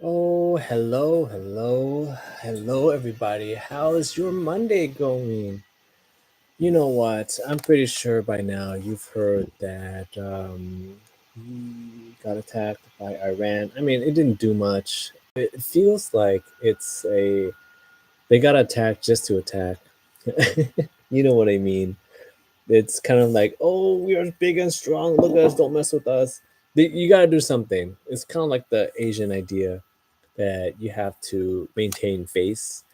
Oh, hello, everybody. How is your Monday going? You know what? I'm pretty sure by now you've heard that he got attacked by Iran. I mean, it didn't do much. It feels like they got attacked just to attack. You know what I mean? It's kind of like, oh, we are big and strong. Look at us, don't mess with us. You got to do something. It's kind of like the Asian idea that you have to maintain face.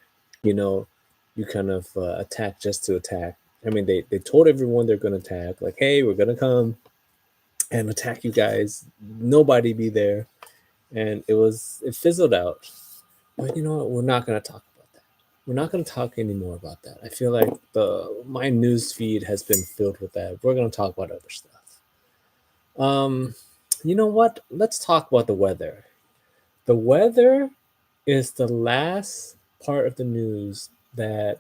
You know, you kind of attack just to attack. I mean, they told everyone they're going to attack, like, hey, we're going to come and attack you guys. Nobody be there. And it fizzled out. But you know what? We're not going to talk about that. We're not going to talk anymore about that. I feel like my news feed has been filled with that. We're going to talk about other stuff. Um, you know what? Let's talk about the weather. The weather is the last part of the news that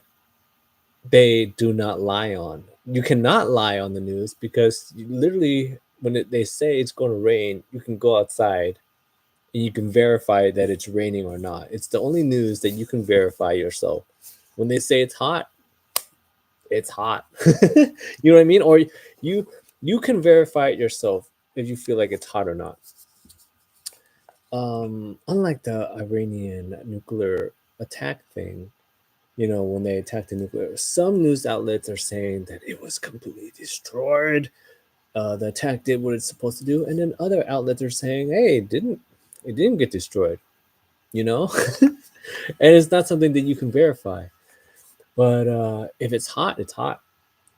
they do not lie on. You cannot lie on the news because literally, when they say it's going to rain, you can go outside and you can verify that it's raining or not. It's the only news that you can verify yourself. When they say it's hot, it's hot. You know what I mean? Or you you can verify it yourself if you feel like it's hot or not. Unlike the Iranian nuclear attack thing, when they attacked the nuclear, some news outlets are saying that it was completely destroyed. The attack did what it's supposed to do, and then other outlets are saying, "Hey, it didn't get destroyed." You know, and it's not something that you can verify. But if it's hot, it's hot,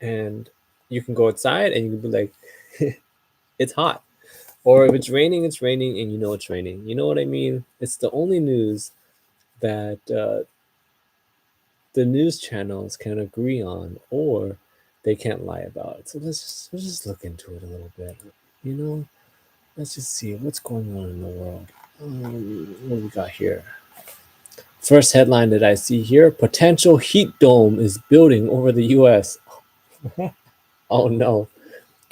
and you can go outside and you can be like, "It's hot." Or if it's raining, and you know it's raining. You know what I mean? It's the only news that the news channels can agree on, or they can't lie about it. So let's just look into it a little bit. You know, let's just see what's going on in the world. What do we got here? First headline that I see here: potential heat dome is building over the U.S. Oh no,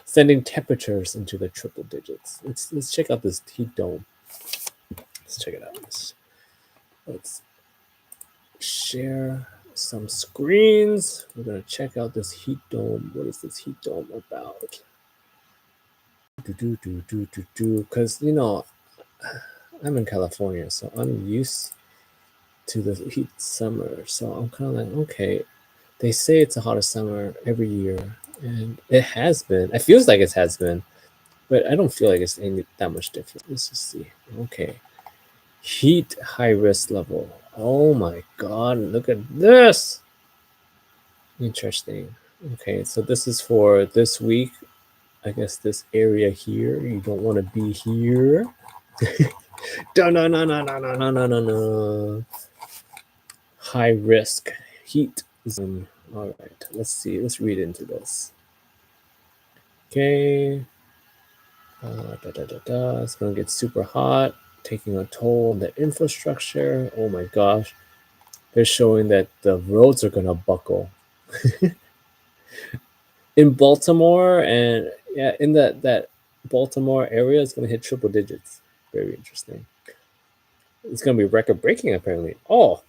sending temperatures into the triple digits. Let's check out this heat dome. Let's check it out. Let's share some screens. We're gonna check out this heat dome. What is this heat dome about? Because I'm in California, so I'm used to the heat summer. So I'm kind of like, okay, they say it's the hottest summer every year, and it has been. It feels like it has been, but I don't feel like it's any that much different. Let's just see. Okay, heat high risk level. Oh my god, look at this. Interesting. Okay, so this is for this week. I guess this area here. You don't want to be here. No, no, no, no, no, no, no, no, no, no. High risk heat zone. All right, let's see. Let's read into this. Okay. It's gonna get super hot, taking a toll on the infrastructure. Oh my gosh. They're showing that the roads are gonna buckle. In Baltimore, and yeah, in that Baltimore area, it's gonna hit triple digits. Very interesting. It's gonna be record breaking apparently. Oh,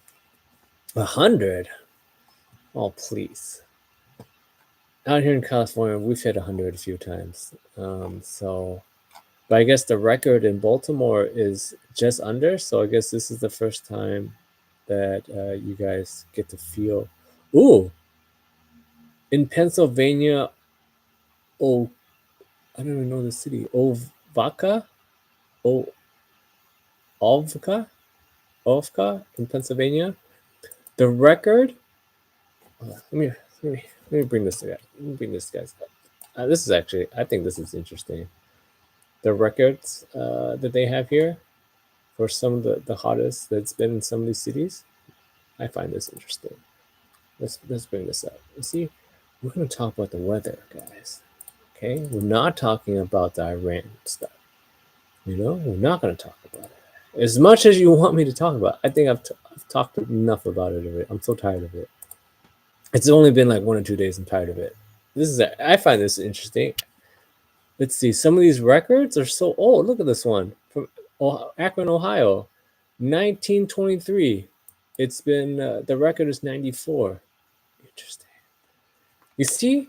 100. Oh please. Out here in California, we've hit 100 a few times. But I guess the record in Baltimore is just under. So I guess this is the first time that you guys get to feel. Ooh, in Pennsylvania. Oh, I don't even know the city. Ovaka, O Ovka, Ovka in Pennsylvania. The record. Let me bring this guy. Let me bring this guy's up. This is actually. I think this is interesting. The records that they have here for some of the hottest that's been in some of these cities. I find this interesting. Let's bring this up. You see, we're gonna talk about the weather, guys. Okay, we're not talking about the Iran stuff. We're not gonna talk about it. As much as you want me to talk about, I think I've talked enough about it already. I'm so tired of it. It's only been like 1 or 2 days. I'm tired of it. I find this interesting. Let's see. Some of these records are so old. Look at this one from Akron, Ohio. 1923. It's been the record is 94. Interesting. You see,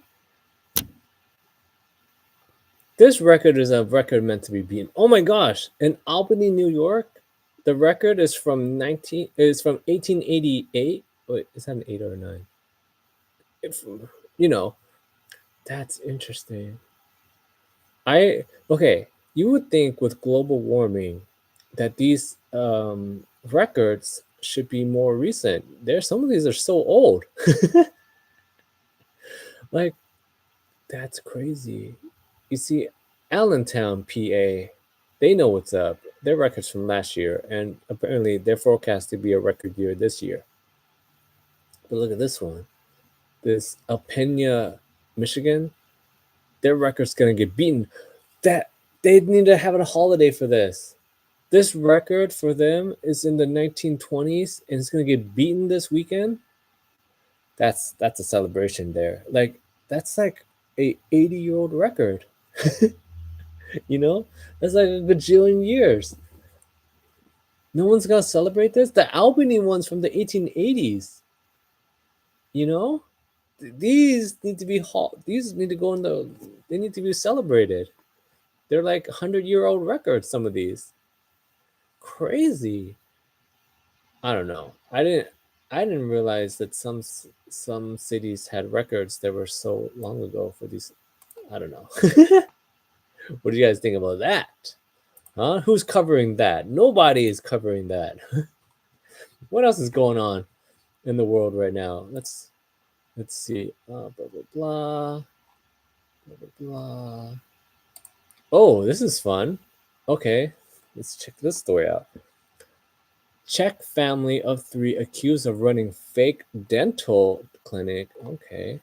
this record is a record meant to be beaten. Oh my gosh! In Albany, New York, the record is from 1888. Wait, is that an 8 or a 9? If, you know, that's interesting. Okay, you would think with global warming that these records should be more recent. There's some of these are so old. Like, that's crazy. You see, Allentown, PA, they know what's up. Their records from last year, and apparently they're forecast to be a record year this year. But look at this one. This Alpena, Michigan, their record's gonna get beaten. That they need to have a holiday for this. This record for them is in the 1920s and it's gonna get beaten this weekend. That's a celebration there. Like, that's like a 80-year-old record. You know? That's like a bajillion years. No one's gonna celebrate this. The Albany ones from the 1880s. You know? These need to be these need to go in the they need to be celebrated. They're like 100-year-old records, some of these. Crazy. I don't know. I didn't realize that some cities had records that were so long ago for these. I don't know. What do you guys think about that? Huh? Who's covering that? Nobody is covering that. What else is going on in the world right now? Let's see. Blah blah blah blah blah blah. Oh, this is fun. Okay, let's check this story out. Czech family of 3 accused of running fake dental clinic. Okay.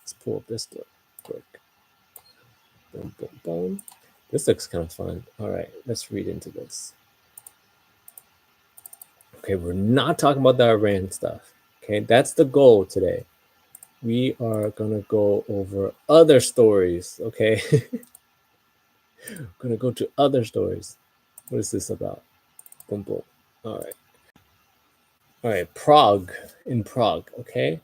Let's pull up this story quick. Boom, boom, boom. This looks kind of fun. All right, let's read into this. Okay, we're not talking about the Iran stuff. Okay, that's the goal today. We are gonna go over other stories. Okay, we're gonna go to other stories. What is this about? Boom, boom. All right. Prague. In Prague. Okay.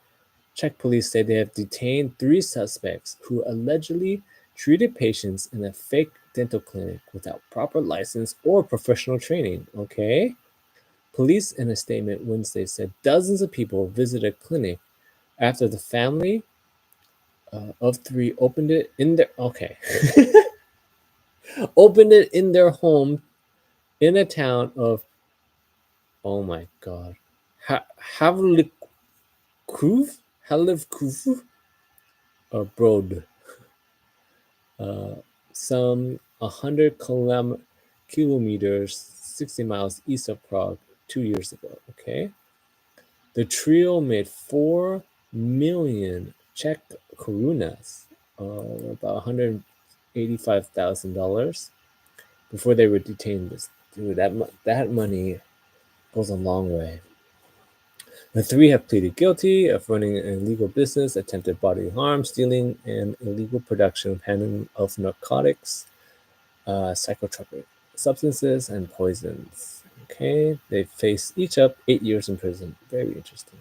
Czech police say they have detained 3 suspects who allegedly treated patients in a fake dental clinic without proper license or professional training. Okay. Police in a statement Wednesday said dozens of people visited a clinic after the family of 3 opened it in their opened it in their home in a town of, oh my god, Havlikuv, or Brod, some 100 kilometers, 60 miles east of Prague 2 years ago. Okay, the trio made 4 million Czech korunas, about $185,000, before they were detained. Dude, that money goes a long way. The 3 have pleaded guilty of running an illegal business, attempted bodily harm, stealing, and illegal production and handling of narcotics, psychotropic substances, and poisons. Okay, they face each up 8 years in prison. Very interesting.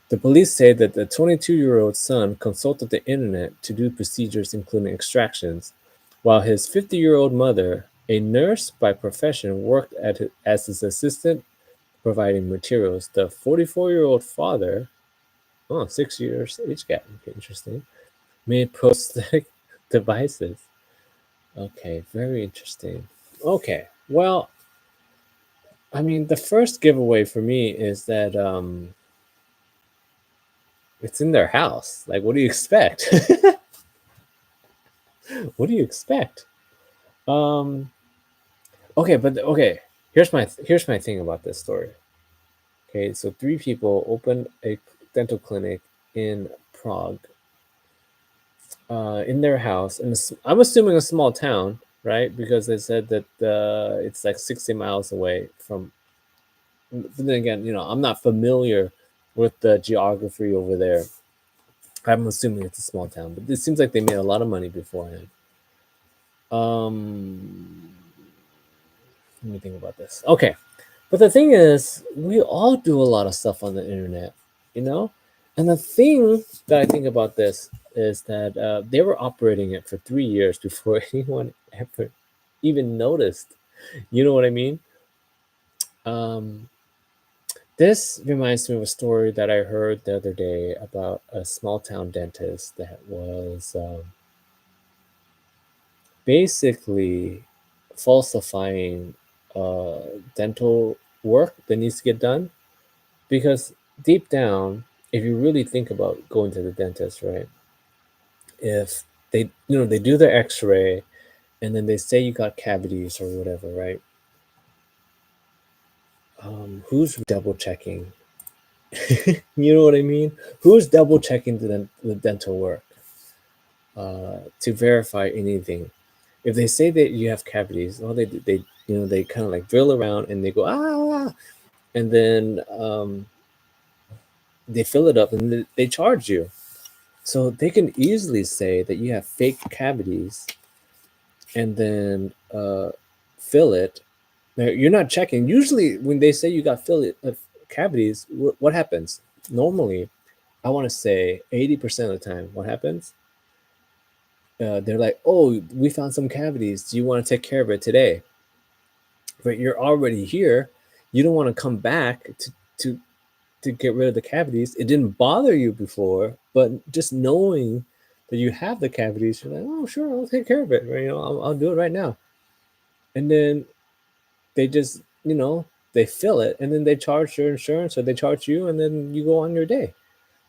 The police say that the 22-year-old son consulted the internet to do procedures including extractions, while his 50-year-old mother, a nurse by profession, worked as his assistant providing materials. The 44-year-old father, 6 years age gap, okay, interesting, made prosthetic devices. Okay, very interesting. Okay, well, I mean, the first giveaway for me is that it's in their house. Like, what do you expect? What do you expect? Okay, here's my thing about this story. Okay, so 3 people opened a dental clinic in Prague, in their house, and I'm assuming a small town, right? Because they said that it's like 60 miles away from. But then again, I'm not familiar with the geography over there. I'm assuming it's a small town, but it seems like they made a lot of money beforehand. Um, Let me think about this. Okay. But the thing is, we all do a lot of stuff on the internet, you know? And the thing that I think about this is that they were operating it for 3 years before anyone ever even noticed. You know what I mean? Um, this reminds me of a story that I heard the other day about a small town dentist that was basically falsifying uh, dental work that needs to get done. Because deep down, if you really think about going to the dentist, right? If they, they do their X-ray and then they say you got cavities or whatever, right? Who's double checking? You know what I mean? Who's double checking the dental work to verify anything? If they say that you have cavities, all they they kind of like drill around and they go and then they fill it up and they charge you. So they can easily say that you have fake cavities and then fill it. Now, you're not checking. Usually, when they say you got cavities, what happens? Normally, I want to say 80% of the time, what happens? They're like, "Oh, we found some cavities. Do you want to take care of it today?" But you're already here. You don't want to come back to to get rid of the cavities. It didn't bother you before, but just knowing that you have the cavities, you're like, oh, sure, I'll take care of it. Right? I'll do it right now. And then they just, they fill it and then they charge your insurance or they charge you and then you go on your day.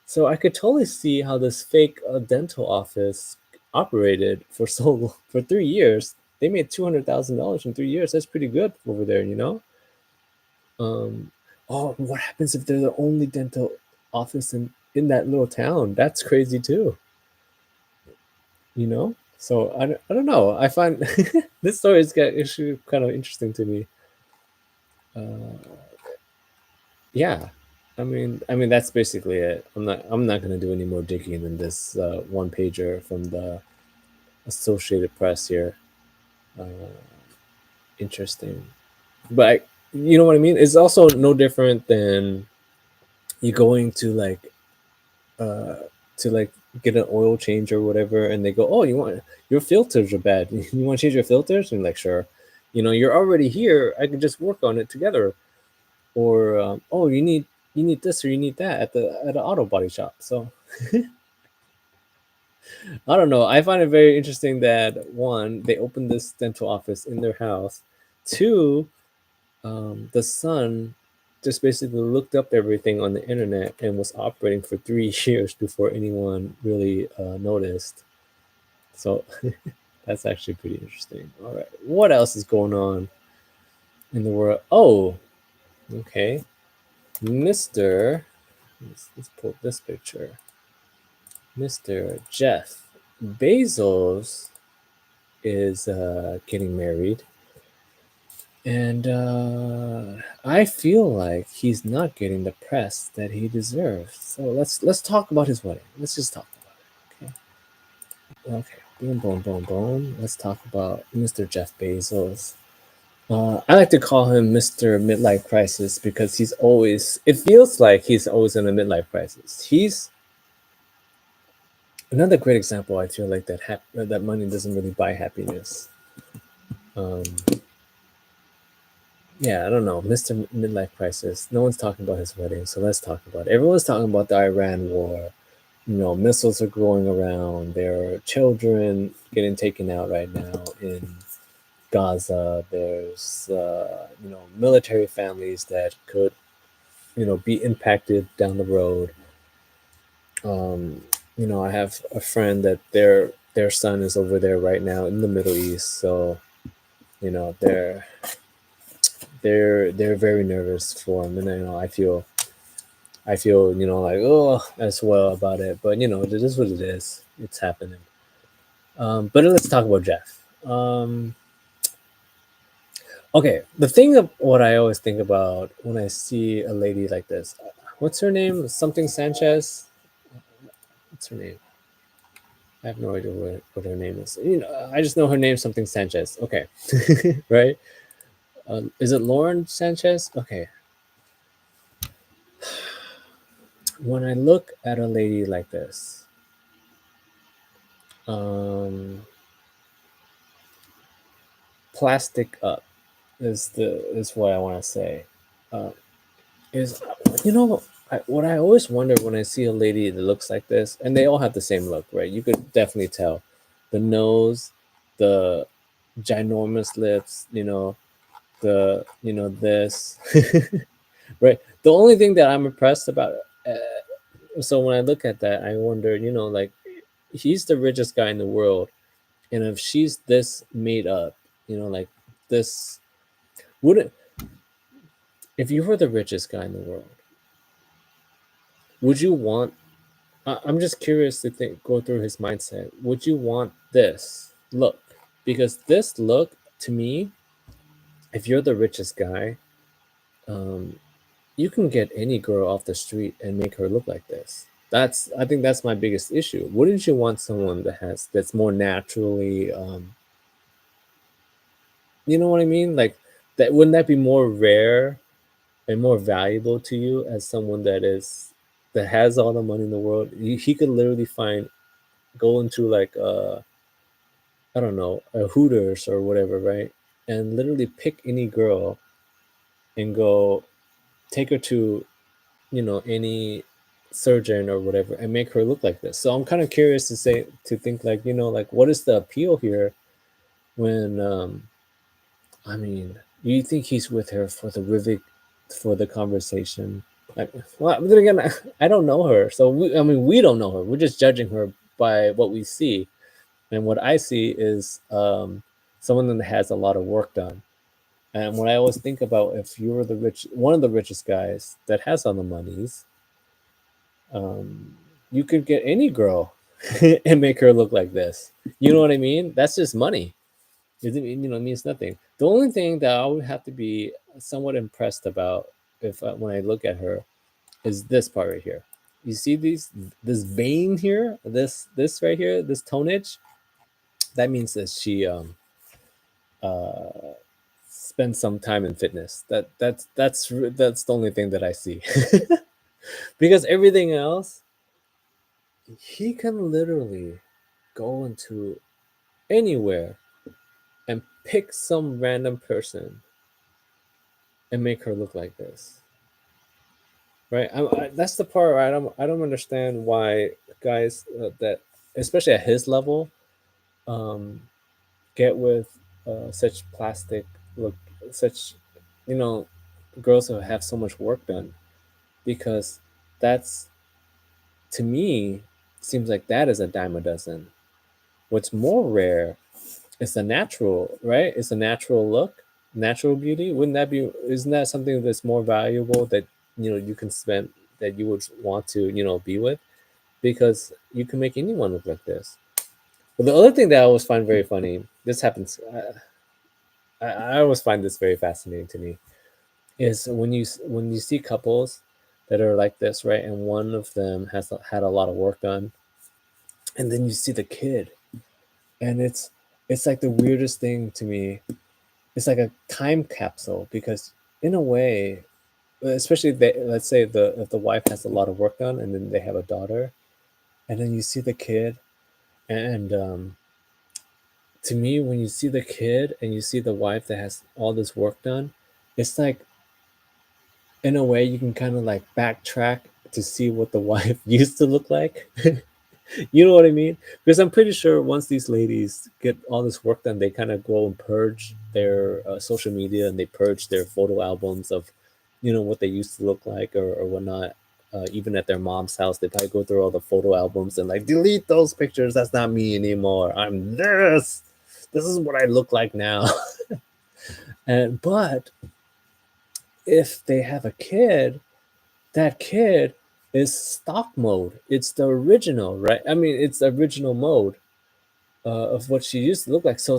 So I could totally see how this fake dental office operated for for 3 years. They made $200,000 in 3 years. That's pretty good over there. Um, oh, what happens if they're the only dental office in that little town? That's crazy too. So I don't know. I find this story is actually kind of interesting to me. Uh, yeah, I mean that's basically it. I'm not gonna do any more digging than this one pager from the Associated Press here. Uh, Interesting, but you know what I mean. It's also no different than you going uh to get an oil change or whatever and they go, oh, your filters are bad. You want to change your filters? And you're like, sure. You're already here, I can just work on it together. Or oh, you need this or you need that at the auto body shop. So I don't know, I find it very interesting that one, they opened this dental office in their house. Two, the son just basically looked up everything on the internet and was operating for 3 years before anyone really noticed. So that's actually pretty interesting. All right, what else is going on in the world? Oh, okay, Mr. Let's pull this picture. Mr. Jeff Bezos is getting married, and I feel like he's not getting the press that he deserves. So let's talk about his wedding. Let's just talk about it. Okay. Okay. Boom, boom, boom, boom. Let's talk about Mr. Jeff Bezos. I like to call him Mr. Midlife Crisis because it feels like he's always in a midlife crisis. He's another great example. I feel like that money doesn't really buy happiness. Um, yeah, I don't know. Mr. Midlife Crisis. No one's talking about his wedding, so let's talk about it. Everyone's talking about the Iran war. Missiles are going around. There are children getting taken out right now in Gaza. There's military families that could be impacted down the road. Um, I have a friend that their son is over there right now in the Middle East, so they're they're very nervous for him, and I feel like as well about it, but it is what it is. It's happening. But let's talk about Jeff. Okay, the thing of what I always think about when I see a lady like this, what's her name? Something Sanchez. What's her name? I have no idea what her name is. I just know her name something Sanchez. Okay, right. Is it Lauren Sanchez? Okay. When I look at a lady like this, um, plastic up is what I want to say. Uh, is you know what I always wonder when I see a lady that looks like this, and they all have the same look, right? You could definitely tell the nose, the ginormous lips, this, right? The only thing that I'm impressed about, so when I look at that, I wonder, like he's the richest guy in the world, and if she's this made up, like this, wouldn't if you were the richest guy in the world, would you want? I'm just curious to go through his mindset. Would you want this look? Because this look, to me, if you're the richest guy, um, you can get any girl off the street and make her look like this. I think that's my biggest issue. Wouldn't you want someone that's more naturally, you know what I mean? Like that, wouldn't that be more rare and more valuable to you as someone that has all the money in the world? He could literally go into like I don't know, a Hooters or whatever, right? And literally pick any girl and go take her to, any surgeon or whatever and make her look like this. So I'm kind of curious to think like, like what is the appeal here when I mean, you think he's with her for the for the conversation? Well, but then again, I don't know her, so we don't know her. We're just judging her by what we see, and what I see is someone that has a lot of work done. And when I always think about if you're one of the richest guys that has all the monies, um, you could get any girl and make her look like this. You know what I mean? That's just money. It means nothing. The only thing that I would have to be somewhat impressed about if when I look at her is this part right here. You see this vein here, this right here, this tonnage. That means that she uh, spends some time in fitness. That's the only thing that I see. Because everything else, he can literally go into anywhere and pick some random person and make her look like this, right? That's the part where I don't understand why guys that especially at his level um, get with such plastic look, such you know girls who have so much work done, because that's, to me, seems like that is a dime a dozen. What's more rare is the natural, right? It's a natural look, natural beauty. Wouldn't that be? Isn't that something that's more valuable that you can spend, that you would want to be with, because you can make anyone look like this. But the other thing that I always find very funny, this happens. I always find this very fascinating to me, is when you see couples that are like this, right? And one of them has had a lot of work done, and then you see the kid, and it's like the weirdest thing to me. It's like a time capsule, because in a way, especially let's say if the wife has a lot of work done and then they have a daughter, and then you see the kid, and to me, when you see the kid and you see the wife that has all this work done, it's like, in a way, you can kind of like backtrack to see what the wife used to look like. You know what I mean? Because I'm pretty sure once these ladies get all this work done, they kind of go and purge their social media, and they purge their photo albums of, what they used to look like, or whatnot. Even at their mom's house, they probably go through all the photo albums and like delete those pictures. That's not me anymore. I'm this. This is what I look like now. But if they have a kid, that kid is stock mode. It's the original, right? I mean, it's the original mode of what she used to look like. So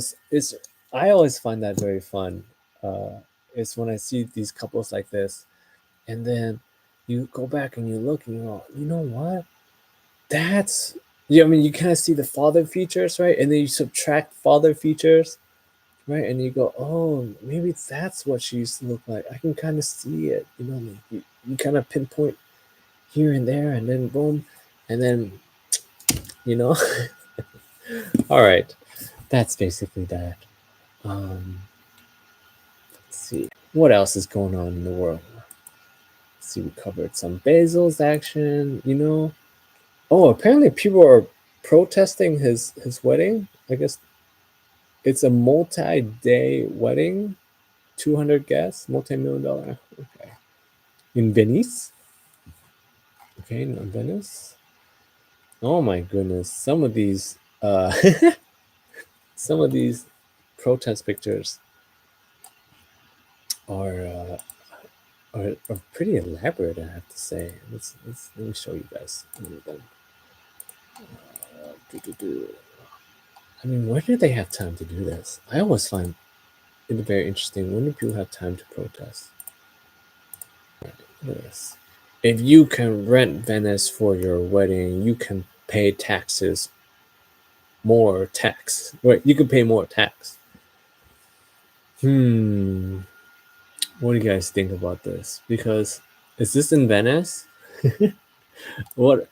I always find that very fun. Uh, it's when I see these couples like this, and then you go back and you look and you go, you know what? That's, yeah. I mean, you kind of see the father features, right? And then you subtract father features, right? And you go, oh, maybe that's what she used to look like. I can kind of see it, you know. Like you kind of pinpoint here and there, and then boom, and then you know. All right, that's basically that. Um, let's see what else is going on in the world. Let's see, we covered some Bezos action, you know. Oh, apparently people are protesting his wedding. I guess it's a multi-day wedding, 200 guests, multi-million-dollar. Okay, in Venice. Okay, in Venice. Oh my goodness, some of these, some of these protest pictures are are pretty elaborate. I have to say. Let me show you guys one of them. Doo-doo-doo. I mean, where do they have time to do this? I always find it very interesting. When do people have time to protest? Right, look at this. If you can rent Venice for your wedding, you can pay taxes, more tax. Right, you can pay more tax. Hmm. What do you guys think about this? Because is this in Venice? What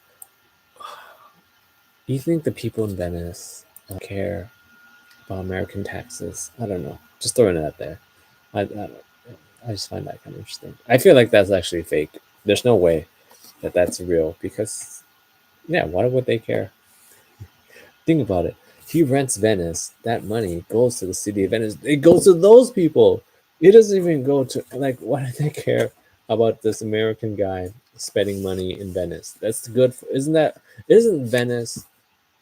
do you think the people in Venice care about American taxes? I don't know. Just throwing it out there. I just find that kind of interesting. I feel like that's actually fake. There's no way that that's real because, yeah, why would they care? Think about it. He rents Venice. That money goes to the city of Venice. It goes to those people. It doesn't even go to, like, why do they care about this American guy spending money in Venice? That's good. Isn't Venice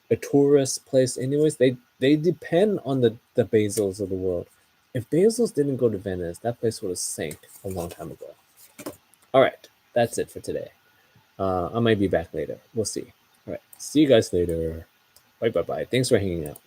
a tourist place anyways? They depend on the Bezos of the world. If Bezos didn't go to Venice, that place would have sank a long time ago. All right, that's it for today. I might be back later. We'll see. All right, see you guys later. Bye bye bye. Thanks for hanging out.